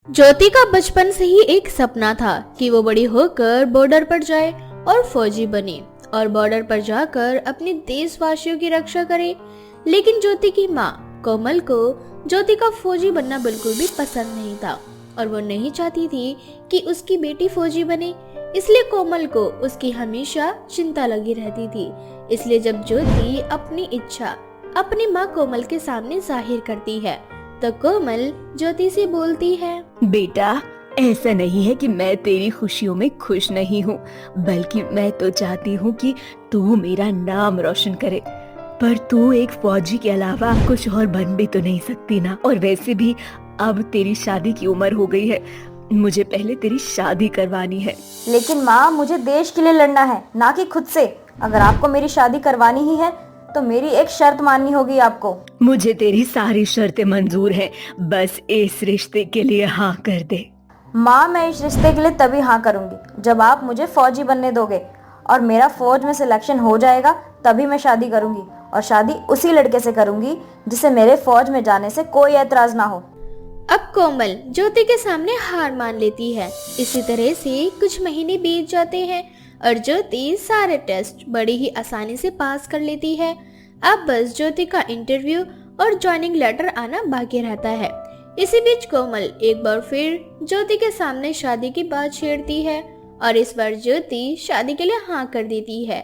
ज्योति का बचपन से ही एक सपना था कि वो बड़ी होकर बॉर्डर पर जाए और फौजी बने और बॉर्डर पर जाकर अपने देशवासियों की रक्षा करे। लेकिन ज्योति की माँ कोमल को ज्योति का फौजी बनना बिल्कुल भी पसंद नहीं था और वो नहीं चाहती थी कि उसकी बेटी फौजी बने। इसलिए कोमल को उसकी हमेशा चिंता लगी रहती थी। इसलिए जब ज्योति अपनी इच्छा अपनी माँ कोमल के सामने जाहिर करती है तो कोमल ज्योति से बोलती है, बेटा, ऐसा नहीं है कि मैं तेरी खुशियों में खुश नहीं हूँ, बल्कि मैं तो चाहती हूँ कि तू मेरा नाम रोशन करे। पर तू एक फौजी के अलावा कुछ और बन भी तो नहीं सकती ना। और वैसे भी अब तेरी शादी की उम्र हो गई है, मुझे पहले तेरी शादी करवानी है। लेकिन माँ, मुझे देश के लिए लड़ना है, ना कि खुद से। अगर आपको मेरी शादी करवानी ही है तो मेरी एक शर्त माननी होगी आपको। मुझे तेरी सारी शर्तें मंजूर हैं, बस इस रिश्ते के लिए हाँ कर दे। माँ, मैं इस रिश्ते के लिए तभी हाँ करूंगी जब आप मुझे फौजी बनने दोगे और मेरा फौज में सिलेक्शन हो जाएगा, तभी मैं शादी करूंगी। और शादी उसी लड़के से करूंगी जिसे मेरे फौज में जाने से कोई ऐतराज ना हो। अब कोमल ज्योति के सामने हार मान लेती है। इसी तरह से कुछ महीने बीत जाते हैं और ज्योति सारे टेस्ट बड़ी ही आसानी से पास कर लेती है। अब बस ज्योति का इंटरव्यू और ज्वाइनिंग लेटर आना बाकी रहता है। इसी बीच कोमल एक बार फिर ज्योति के सामने शादी की बात छेड़ती है और इस बार ज्योति शादी के लिए हाँ कर देती है।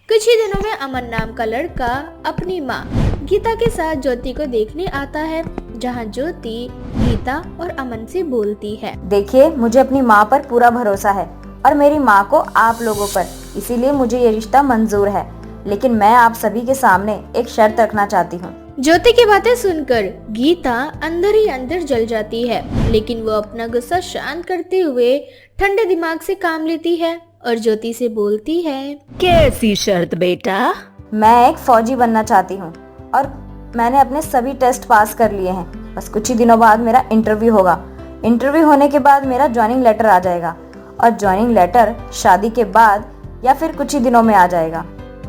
कुछ ही दिनों में अमन नाम का लड़का अपनी माँ गीता के साथ ज्योति को देखने आता है, जहाँ ज्योति गीता और अमन से बोलती है, देखिए, मुझे अपनी माँ पर पूरा भरोसा है और मेरी माँ को आप लोगों पर, इसीलिए मुझे ये रिश्ता मंजूर है। लेकिन मैं आप सभी के सामने एक शर्त रखना चाहती हूँ। ज्योति की बातें सुनकर गीता अंदर ही अंदर जल जाती है, लेकिन वो अपना गुस्सा शांत करते हुए ठंडे दिमाग से काम लेती है और ज्योति से बोलती है, कैसी शर्त बेटा? मैं एक फौजी बनना चाहती हूँ और मैंने अपने सभी टेस्ट पास कर लिए हैं। बस कुछ ही दिनों बाद मेरा इंटरव्यू होगा। इंटरव्यू होने के बाद मेरा ज्वाइनिंग लेटर आ जाएगा और ज्वाइनिंग लेटर शादी के बाद या फिर कुछ ही दिनों में आ जाएगा।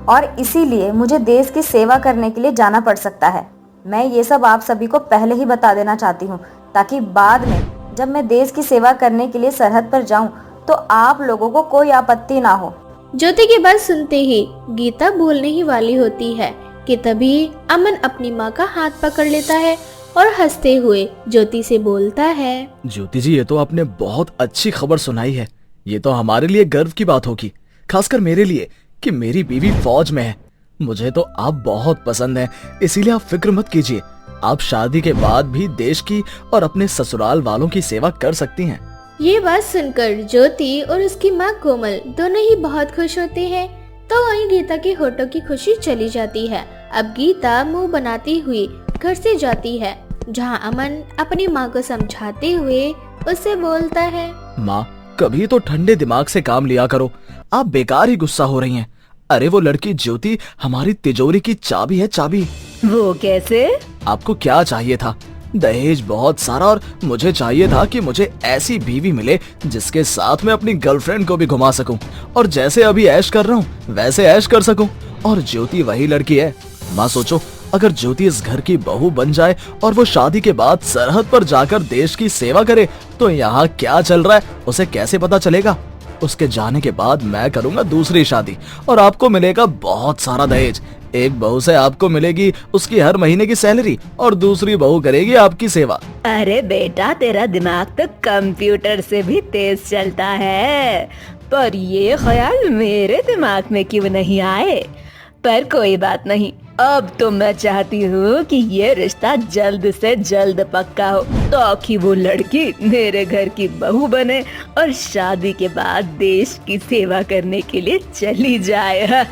और इसीलिए मुझे देश की सेवा करने के लिए जाना पड़ सकता है। मैं ये सब आप सभी को पहले ही बता देना चाहती हूँ, ताकि बाद में जब मैं देश की सेवा करने के लिए सरहद पर जाऊँ तो आप लोगों को कोई आपत्ति ना हो। ज्योति की बात सुनते ही गीता बोलने ही वाली होती है कि तभी अमन अपनी माँ का हाथ पकड़ लेता है और हंसते हुए ज्योति से बोलता है, ज्योति जी, ये तो आपने बहुत अच्छी खबर सुनाई है। ये तो हमारे लिए गर्व की बात होगी, खासकर मेरे लिए कि मेरी बीवी फौज में है। मुझे तो आप बहुत पसंद हैं, इसीलिए आप फिक्र मत कीजिए। आप शादी के बाद भी देश की और अपने ससुराल वालों की सेवा कर सकती हैं। ये बात सुनकर ज्योति और उसकी माँ कोमल दोनों ही बहुत खुश होते हैं। तो वहीं गीता की होठों की खुशी चली जाती है। अब गीता मुंह बनाती हुई घर से जाती है, जहाँ अमन अपनी माँ को समझाते हुए उससे बोलता है, माँ, कभी तो ठंडे दिमाग से काम लिया करो। आप बेकार ही गुस्सा हो रही हैं। अरे वो लड़की ज्योति हमारी तिजोरी की चाबी है, चाबी। वो कैसे? आपको क्या चाहिए था? दहेज बहुत सारा, और मुझे चाहिए था कि मुझे ऐसी बीवी मिले जिसके साथ मैं अपनी गर्लफ्रेंड को भी घुमा सकूं और जैसे अभी ऐश कर रहा हूं वैसे ऐश कर सकूं। और ज्योति वही लड़की है। माँ, सोचो, अगर ज्योति इस घर की बहू बन जाए और वो शादी के बाद सरहद पर जाकर देश की सेवा करे तो यहाँ क्या चल रहा है उसे कैसे पता चलेगा? उसके जाने के बाद मैं करूंगा दूसरी शादी और आपको मिलेगा बहुत सारा दहेज। एक बहू से आपको मिलेगी उसकी हर महीने की सैलरी और दूसरी बहू करेगी आपकी सेवा। अरे बेटा, तेरा दिमाग तो कंप्यूटर से भी तेज चलता है, पर ये ख्याल मेरे दिमाग में क्यों नहीं आए? पर कोई बात नहीं, अब तो मैं चाहती हूँ कि ये रिश्ता जल्द से जल्द पक्का हो, ताकि वो लड़की मेरे घर की बहू बने और शादी के बाद देश की सेवा करने के लिए चली जाए।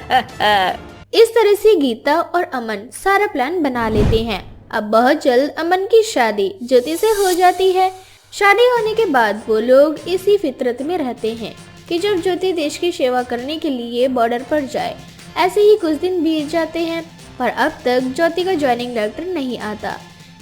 इस तरह से गीता और अमन सारा प्लान बना लेते हैं। अब बहुत जल्द अमन की शादी ज्योति से हो जाती है। शादी होने के बाद वो लोग इसी फितरत में रहते हैं कि जब ज्योति देश की सेवा करने के लिए बॉर्डर पर जाए। ऐसे ही कुछ दिन बीत जाते हैं, पर अब तक ज्योति का ज्वाइनिंग लेटर नहीं आता।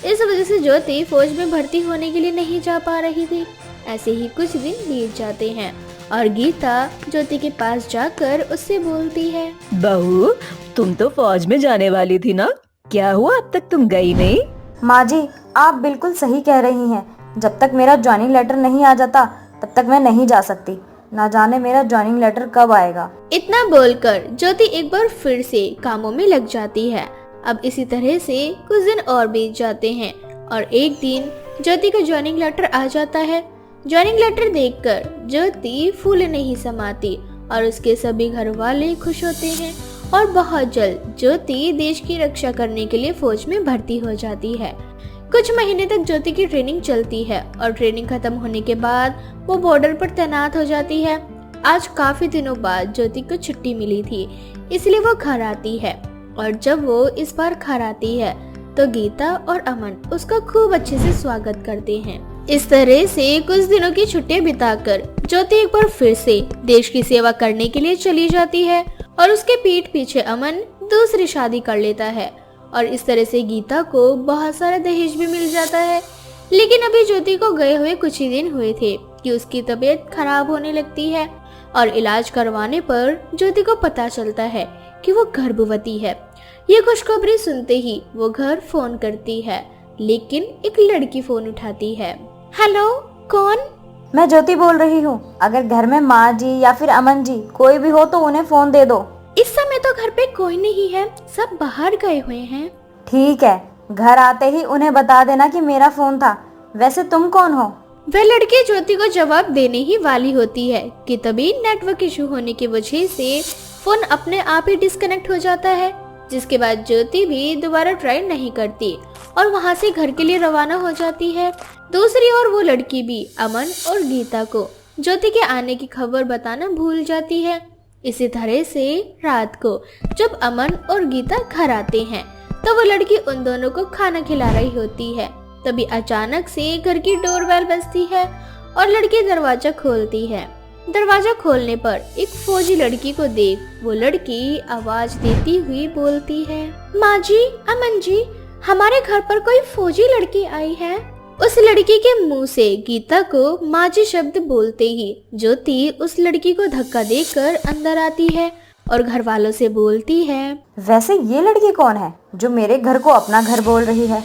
इस वजह से ज्योति फौज में भर्ती होने के लिए नहीं जा पा रही थी। ऐसे ही कुछ दिन बीत जाते हैं और गीता ज्योति के पास जाकर उससे बोलती है, बहू, तुम तो फौज में जाने वाली थी ना, क्या हुआ अब तक तुम गई नहीं? माँ जी, आप बिल्कुल सही कह रही हैं, जब तक मेरा ज्वाइनिंग लेटर नहीं आ जाता तब तक मैं नहीं जा सकती। ना जाने मेरा ज्वाइनिंग लेटर कब आएगा। इतना बोलकर ज्योति एक बार फिर से कामों में लग जाती है। अब इसी तरह से कुछ दिन और बीत जाते हैं और एक दिन ज्योति का ज्वाइनिंग लेटर आ जाता है। ज्वाइनिंग लेटर देखकर ज्योति फूले नहीं समाती और उसके सभी घर वाले खुश होते हैं और बहुत जल्द ज्योति देश की रक्षा करने के लिए फौज में भर्ती हो जाती है। कुछ महीने तक ज्योति की ट्रेनिंग चलती है और ट्रेनिंग खत्म होने के बाद वो बॉर्डर पर तैनात हो जाती है। आज काफी दिनों बाद ज्योति को छुट्टी मिली थी, इसलिए वो घर आती है और जब वो इस बार घर आती है तो गीता और अमन उसका खूब अच्छे से स्वागत करते हैं। इस तरह से कुछ दिनों की छुट्टियां बिताकर ज्योति एक बार फिर से देश की सेवा करने के लिए चली जाती है और उसके पीठ पीछे अमन दूसरी शादी कर लेता है और इस तरह से गीता को बहुत सारा दहेज भी मिल जाता है। लेकिन अभी ज्योति को गए हुए कुछ ही दिन हुए थे कि उसकी तबीयत खराब होने लगती है और इलाज करवाने पर ज्योति को पता चलता है कि वो गर्भवती है। ये खुशखबरी सुनते ही वो घर फोन करती है, लेकिन एक लड़की फोन उठाती है। हेलो, कौन? मैं ज्योति बोल रही हूँ। अगर घर में माँ जी या फिर अमन जी कोई भी हो तो उन्हें फोन दे दो। इस समय तो घर पे कोई नहीं है, सब बाहर गए हुए हैं। ठीक है, घर आते ही उन्हें बता देना कि मेरा फोन था। वैसे तुम कौन हो? वह लड़की ज्योति को जवाब देने ही वाली होती है कि तभी नेटवर्क इशू होने की वजह से फोन अपने आप ही डिस्कनेक्ट हो जाता है, जिसके बाद ज्योति भी दोबारा ट्राई नहीं करती और वहां से घर के लिए रवाना हो जाती है। दूसरी ओर वो लड़की भी अमन और गीता को ज्योति के आने की खबर बताना भूल जाती है। इसी तरह से रात को जब अमन और गीता घर आते हैं तो वो लड़की उन दोनों को खाना खिला रही होती है। तभी अचानक से घर की डोरबेल बजती है और लड़की दरवाजा खोलती है। दरवाजा खोलने पर एक फौजी लड़की को देख वो लड़की आवाज देती हुई बोलती है, माँ जी, अमन जी, हमारे घर पर कोई फौजी लड़की आई है। उस लड़की के मुंह से गीता को माँ जी शब्द बोलते ही ज्योति उस लड़की को धक्का देकर अंदर आती है और घर वालों से बोलती है, वैसे ये लड़की कौन है जो मेरे घर को अपना घर बोल रही है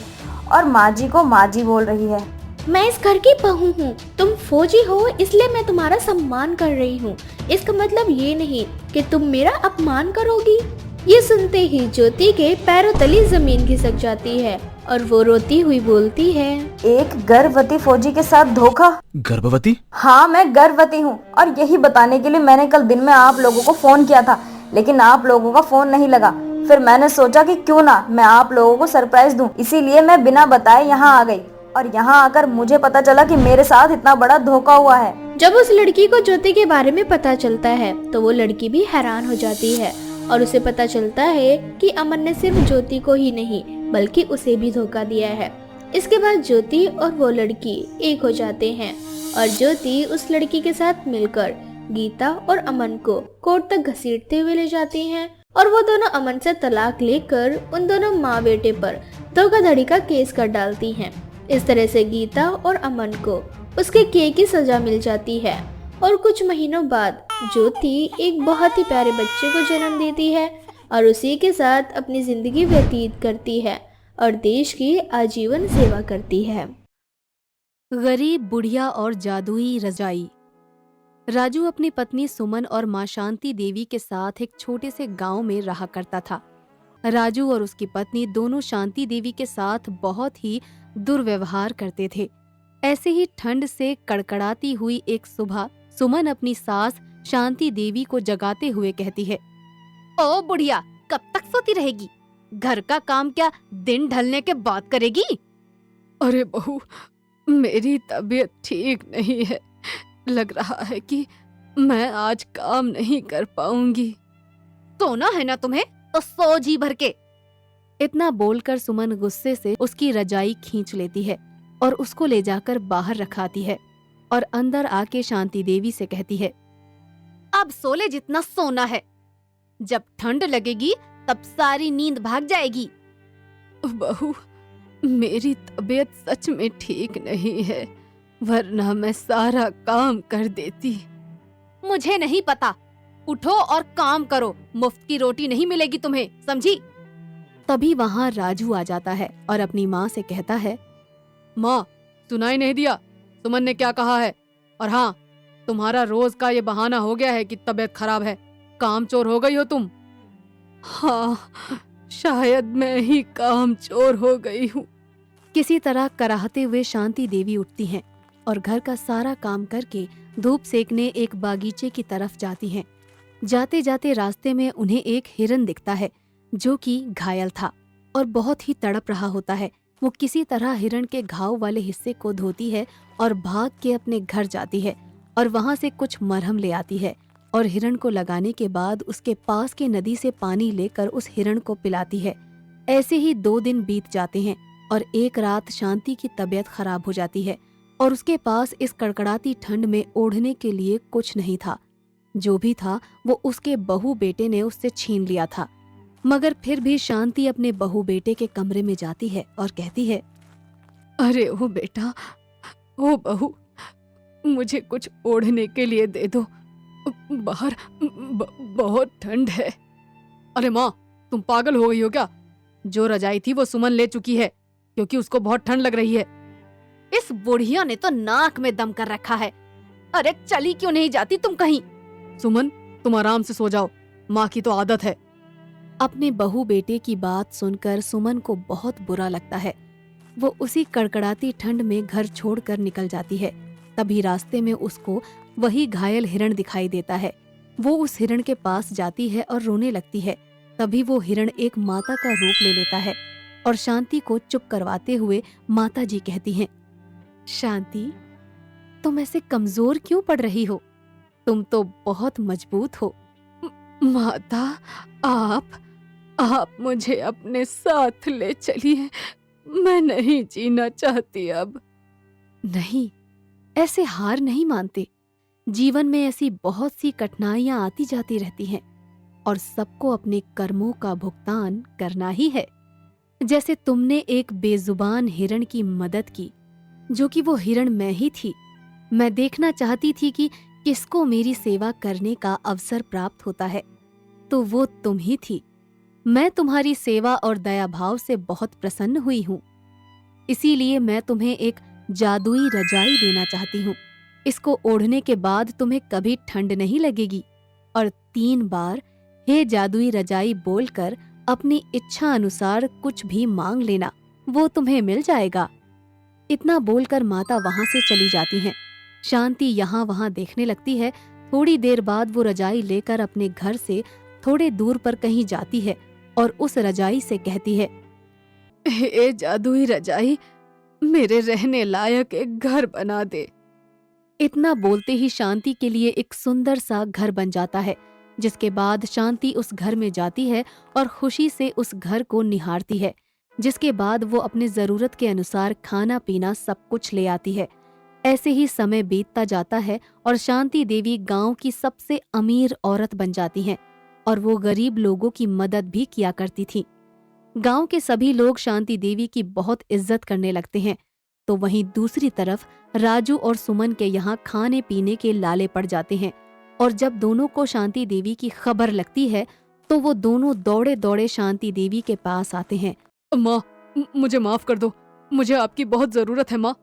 और माँ जी को माँ जी बोल रही है? मैं इस घर की बहू हूँ, तुम फौजी हो इसलिए मैं तुम्हारा सम्मान कर रही हूँ। इसका मतलब ये नहीं कि तुम मेरा अपमान करोगी। ये सुनते ही ज्योति के पैरों तले जमीन खिसक जाती है और वो रोती हुई बोलती है, एक गर्भवती फौजी के साथ धोखा? गर्भवती? हाँ, मैं गर्भवती हूँ और यही बताने के लिए मैंने कल दिन में आप लोगों को फोन किया था, लेकिन आप लोगों का फोन नहीं लगा। फिर मैंने सोचा कि क्यों ना मैं आप लोगों को सरप्राइज दूं, इसीलिए मैं बिना बताए यहाँ आ गई और यहाँ आकर मुझे पता चला कि मेरे साथ इतना बड़ा धोखा हुआ है। जब उस लड़की को ज्योति के बारे में पता चलता है तो वो लड़की भी हैरान हो जाती है और उसे पता चलता है कि अमन ने सिर्फ ज्योति को ही नहीं बल्कि उसे भी धोखा दिया है। इसके बाद ज्योति और वो लड़की एक हो जाते हैं और ज्योति उस लड़की के साथ मिलकर गीता और अमन को कोर्ट तक घसीटते हुए ले जाती हैं और वो दोनों अमन से तलाक लेकर उन दोनों माँ बेटे पर धोखाधड़ी का केस कर डालती हैं। इस तरह से गीता और अमन को उसके किए की सजा मिल जाती है और कुछ महीनों बाद ज्योति एक बहुत ही प्यारे बच्चे को जन्म देती है और उसी के साथ अपनी जिंदगी व्यतीत करती है और देश की आजीवन सेवा करती है। गरीब बुढ़िया और जादुई रजाई। राजू अपनी पत्नी सुमन और मां शांति देवी के साथ एक छोटे से गांव में रहा करता था। राजू और उसकी पत्नी दोनों शांति देवी के साथ बहुत ही दुर्व्यवहार करते थे। ऐसे ही ठंड से कड़कड़ाती हुई एक सुबह सुमन अपनी सास शांति देवी को जगाते हुए कहती है, ओ बुढ़िया, कब तक सोती रहेगी? घर का काम क्या दिन ढलने के बाद करेगी? अरे बहू, मेरी तबीयत ठीक नहीं है, लग रहा है कि मैं आज काम नहीं कर पाऊंगी। सोना है ना तुम्हें, तो सो जी भर के। इतना बोलकर सुमन गुस्से से उसकी रजाई खींच लेती है और उसको ले जाकर बाहर रखाती है और अंदर आके शांति देवी से कहती है, अब सोले जितना सोना है, जब ठंड लगेगी तब सारी नींद भाग जाएगी। बहू, मेरी तबीयत सच में ठीक नहीं है, वरना मैं सारा काम कर देती। मुझे नहीं पता, उठो और काम करो, मुफ्त की रोटी नहीं मिलेगी तुम्हें, समझी? तभी वहाँ राजू आ जाता है और अपनी माँ से कहता है, माँ, सुनाई नहीं दिया सुमन ने क्या कहा है? और हाँ, तुम्हारा रोज का ये बहाना हो गया है कि तबीयत खराब है, कामचोर हो गई हो तुम। हाँ, शायद मैं ही कामचोर हो गई हूँ। किसी तरह कराहते हुए शांति देवी उठती हैं और घर का सारा काम करके धूप सेकने एक बागीचे की तरफ जाती हैं। जाते जाते रास्ते में उन्हें एक हिरन दिखता है जो कि घायल था और बहुत ही तड़प रहा होता है। वो किसी तरह हिरण के घाव वाले हिस्से को धोती है और भाग के अपने घर जाती है और वहां से कुछ मरहम ले आती है और हिरण को लगाने के बाद उसके पास के नदी से पानी लेकर उस हिरण को पिलाती है। ऐसे ही 2 दिन बीत जाते हैं और एक रात शांति की तबीयत खराब हो जाती है और उसके पास इस कड़कड़ाती ठंड में ओढ़ने के लिए कुछ नहीं था। जो भी था वो उसके बहू बेटे ने उससे छीन लिया था। मगर फिर भी शांति अपने बहू बेटे के कमरे में जाती है और कहती है, अरे ओ बेटा, ओ बहू, मुझे कुछ ओढ़ने के लिए दे दो, बाहर बहुत ठंड है। अरे माँ, तुम पागल हो गई हो क्या? जो रजाई थी वो सुमन ले चुकी है क्योंकि उसको बहुत ठंड लग रही है। इस बुढ़िया ने तो नाक में दम कर रखा है। अरे चली क्यों नहीं जाती तुम कहीं? सुमन, तुम आराम से सो जाओ, माँ की तो आदत है। अपने बहू बेटे की बात सुनकर सुमन को बहुत बुरा लगता है। वो उसी कड़कड़ाती ठंड में घर छोड़कर निकल जाती है। तभी रास्ते में उसको वही घायल हिरण दिखाई देता है। वो उस हिरण के पास जाती है और रोने लगती है। तभी वो हिरण एक माता का रूप ले लेता है और शांति को चुप करवाते हुए माता जी कहती हैं, शांति, तुम ऐसे कमजोर क्यों पड़ रही हो? तुम तो बहुत मजबूत हो। माता, आप मुझे अपने साथ ले चलिए, मैं नहीं जीना चाहती अब। नहीं, ऐसे हार नहीं मानते। जीवन में ऐसी बहुत सी कठिनाइयां आती जाती रहती हैं और सबको अपने कर्मों का भुगतान करना ही है। जैसे तुमने एक बेजुबान हिरण की मदद की, जो कि वो हिरण मैं ही थी। मैं देखना चाहती थी कि किसको मेरी सेवा करने का अवसर प्राप्त होता है, तो वो तुम ही थी। मैं तुम्हारी सेवा और दया भाव से बहुत प्रसन्न हुई हूँ। इसीलिए मैं तुम्हें एक जादुई रजाई देना चाहती हूँ। इसको ओढ़ने के बाद तुम्हें कभी ठंड नहीं लगेगी और 3 बार हे जादुई रजाई बोलकर अपनी इच्छा अनुसार कुछ भी मांग लेना, वो तुम्हें मिल जाएगा। इतना बोलकर माता वहां से चली जाती हैं। शांति यहाँ वहां देखने लगती है। थोड़ी देर बाद वो रजाई लेकर अपने घर से थोड़े दूर पर कहीं जाती है और उस रजाई से कहती है, हे जादुई रजाई, मेरे रहने लायक एक घर बना दे। इतना बोलते ही शांति के लिए एक सुंदर सा घर बन जाता है, जिसके बाद शांति उस घर में जाती है और खुशी से उस घर को निहारती है। जिसके बाद वो अपने जरूरत के अनुसार खाना पीना सब कुछ ले आती है। ऐसे ही समय बीतता जाता है और शांति देवी गांव की सबसे अमीर औरत बन जाती हैं और वो गरीब लोगों की मदद भी किया करती थी। गांव के सभी लोग शांति देवी की बहुत इज्जत करने लगते हैं। तो वहीं दूसरी तरफ राजू और सुमन के यहाँ खाने पीने के लाले पड़ जाते हैं और जब दोनों को शांति देवी की खबर लगती है तो वो दोनों दौड़े दौड़े शांति देवी के पास आते हैं। माँ, मुझे माफ कर दो, मुझे आपकी बहुत जरूरत है माँ।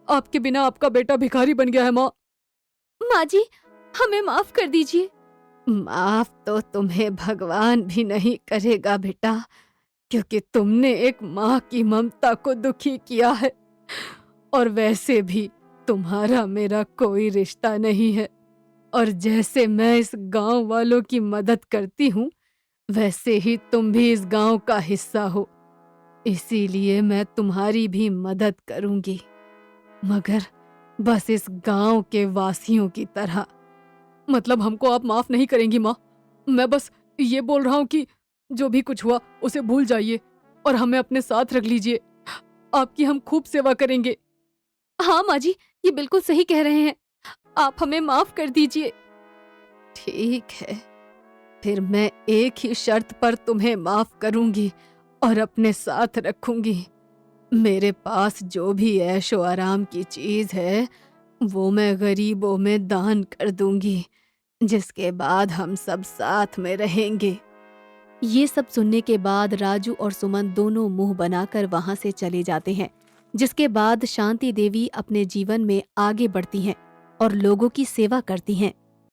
आपके बिना आपका बेटा भिखारी बन गया है माँ। माँ जी, हमें माफ कर दीजिए। माफ तो तुम्हें भगवान भी नहीं करेगा बेटा, क्योंकि तुमने एक माँ की ममता को दुखी किया है और वैसे भी तुम्हारा मेरा कोई रिश्ता नहीं है। और जैसे मैं इस गांव वालों की मदद करती हूँ, वैसे ही तुम भी इस गांव का हिस्सा हो। इसीलिए मैं तुम्हारी भी मदद करूंगी, मगर बस इस गांव के वासियों की तरह। मतलब हमको आप माफ नहीं करेंगी माँ? मैं बस ये बोल रहा हूँ कि जो भी कुछ हुआ उसे भूल जाइए और हमें अपने साथ रख लीजिए। आपकी हम खूब सेवा करेंगे। हाँ माँ जी, ये बिल्कुल सही कह रहे हैं, आप हमें माफ कर दीजिए। ठीक है, फिर मैं एक ही शर्त पर तुम्हें माफ करूंगी और अपने साथ रखूंगी। मेरे पास जो भी ऐशो आराम की चीज है वो मैं गरीबों में दान कर दूंगी, जिसके बाद हम सब साथ में रहेंगे। ये सब सुनने के बाद राजू और सुमन दोनों मुंह बनाकर वहां से चले जाते हैं जिसके बाद शांति देवी अपने जीवन में आगे बढ़ती हैं और लोगों की सेवा करती हैं।